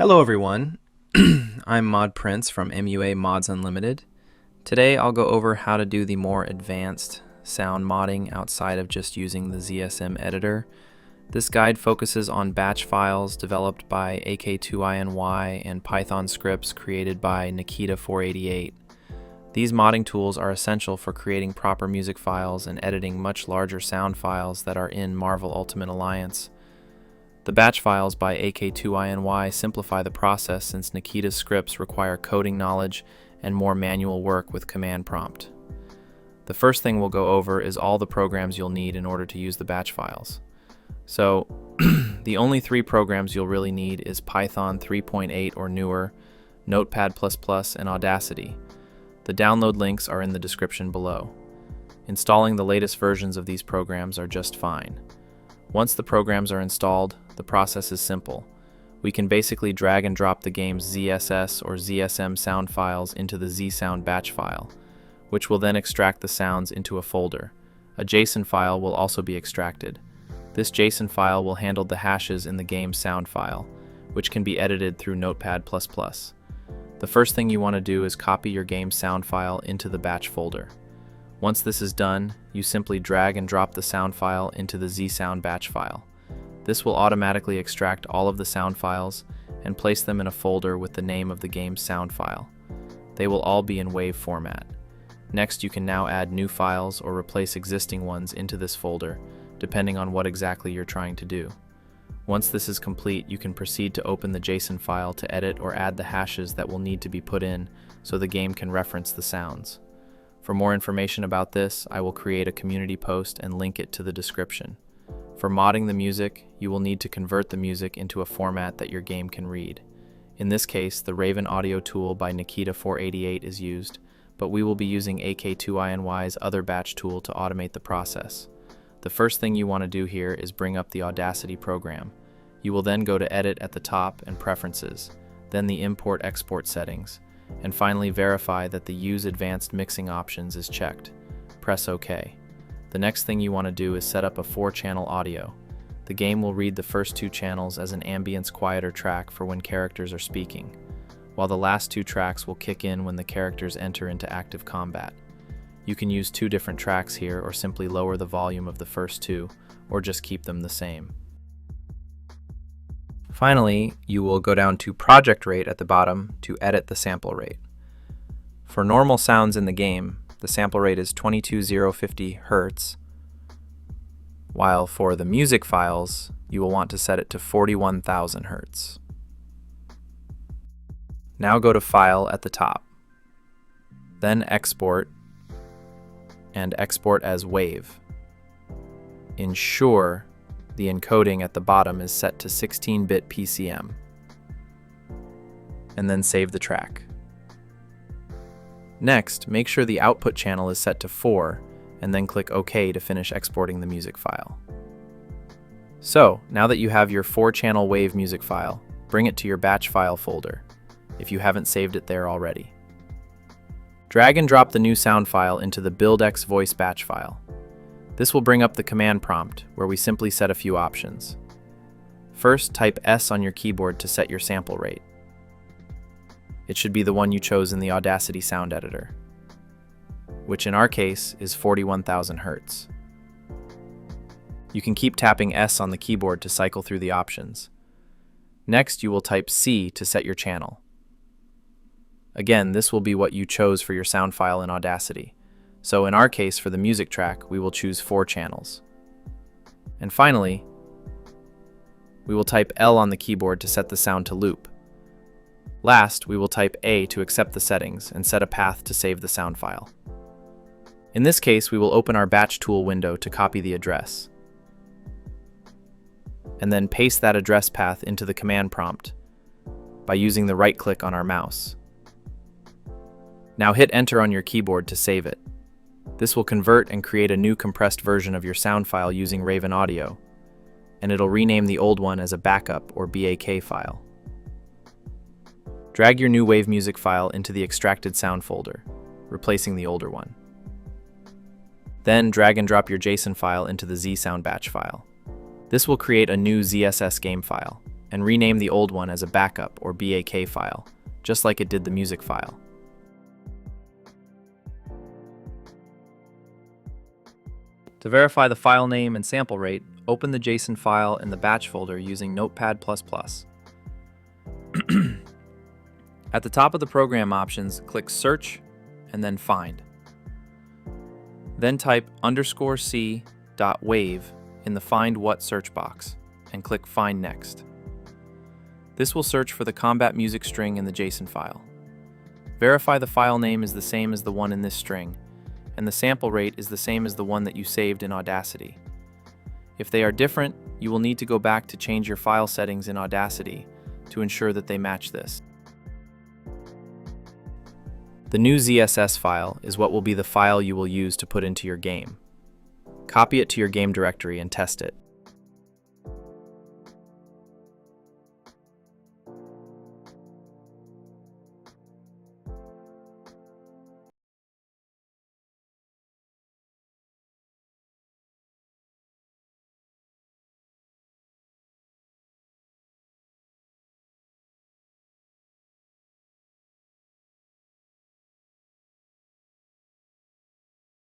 Hello everyone, I'm Mod Prince from MUA Mods Unlimited. Today I'll go over how to do the more advanced sound modding outside of just using the ZSM editor. This guide focuses on batch files developed by AK2INY and Python scripts created by Nikita488. These modding tools are essential for creating proper music files and editing much larger sound files that are in Marvel Ultimate Alliance. The batch files by AK2INY simplify the process since Nikita's scripts require coding knowledge and more manual work with command prompt. The first thing we'll go over is all the programs you'll need in order to use the batch files. So, the only three programs you'll really need is Python 3.8 or newer, Notepad++, and Audacity. The download links are in the description below. Installing the latest versions of these programs are just fine. Once the programs are installed, the process is simple. We can basically drag and drop the game's ZSS or ZSM sound files into the Zsnd batch file, which will then extract the sounds into a folder. A JSON file will also be extracted. This JSON file will handle the hashes in the game's sound file, which can be edited through Notepad++. The first thing you want to do is copy your game's sound file into the batch folder. Once this is done, you simply drag and drop the sound file into the Zsnd batch file. This will automatically extract all of the sound files and place them in a folder with the name of the game's sound file. They will all be in WAV format. Next, you can now add new files or replace existing ones into this folder, depending on what exactly you're trying to do. Once this is complete, you can proceed to open the JSON file to edit or add the hashes that will need to be put in so the game can reference the sounds. For more information about this, I will create a community post and link it to the description. For modding the music, you will need to convert the music into a format that your game can read. In this case, the Raven Audio tool by Nikita488 is used, but we will be using AK2INY's other batch tool to automate the process. The first thing you want to do here is bring up the Audacity program. You will then go to Edit at the top and Preferences, then the Import-Export settings, and finally verify that the Use Advanced Mixing options is checked. Press OK. The next thing you want to do is set up a 4-channel audio. The game will read the first 2 channels as an ambience quieter track for when characters are speaking, while the last 2 tracks will kick in when the characters enter into active combat. You can use 2 different tracks here or simply lower the volume of the first 2, or just keep them the same. Finally, you will go down to Project Rate at the bottom to edit the sample rate. For normal sounds in the game, the sample rate is 22050 Hz, while for the music files, you will want to set it to 41,000 Hz. Now go to File at the top, then Export, and export as WAV. Ensure the encoding at the bottom is set to 16-bit PCM, and then save the track. Next, make sure the output channel is set to 4, and then click OK to finish exporting the music file. So, now that you have your 4-channel WAV music file, bring it to your batch file folder, if you haven't saved it there already. Drag and drop the new sound file into the BuildX voice batch file. This will bring up the command prompt, where we simply set a few options. First, type S on your keyboard to set your sample rate. It should be the one you chose in the Audacity sound editor, which in our case is 41,000 Hz. You can keep tapping S on the keyboard to cycle through the options. Next, you will type C to set your channel. Again, this will be what you chose for your sound file in Audacity. So in our case, for the music track, we will choose 4 channels. And finally, we will type L on the keyboard to set the sound to loop. Last, we will type A to accept the settings and set a path to save the sound file. In this case, we will open our batch tool window to copy the address, and then paste that address path into the command prompt by using the right click on our mouse. Now hit Enter on your keyboard to save it. This will convert and create a new compressed version of your sound file using Raven Audio, and it'll rename the old one as a backup or BAK file. Drag your new WAV music file into the extracted sound folder, replacing the older one. Then drag and drop your JSON file into the Zsnd batch file. This will create a new ZSS game file, and rename the old one as a backup or BAK file, just like it did the music file. To verify the file name and sample rate, open the JSON file in the batch folder using Notepad++. At the top of the program options, click Search and then Find. Then type _c.wave in the Find What search box and click Find Next. This will search for the combat music string in the JSON file. Verify the file name is the same as the one in this string, and the sample rate is the same as the one that you saved in Audacity. If they are different, you will need to go back to change your file settings in Audacity to ensure that they match this. The new ZSS file is what will be the file you will use to put into your game. Copy it to your game directory and test it.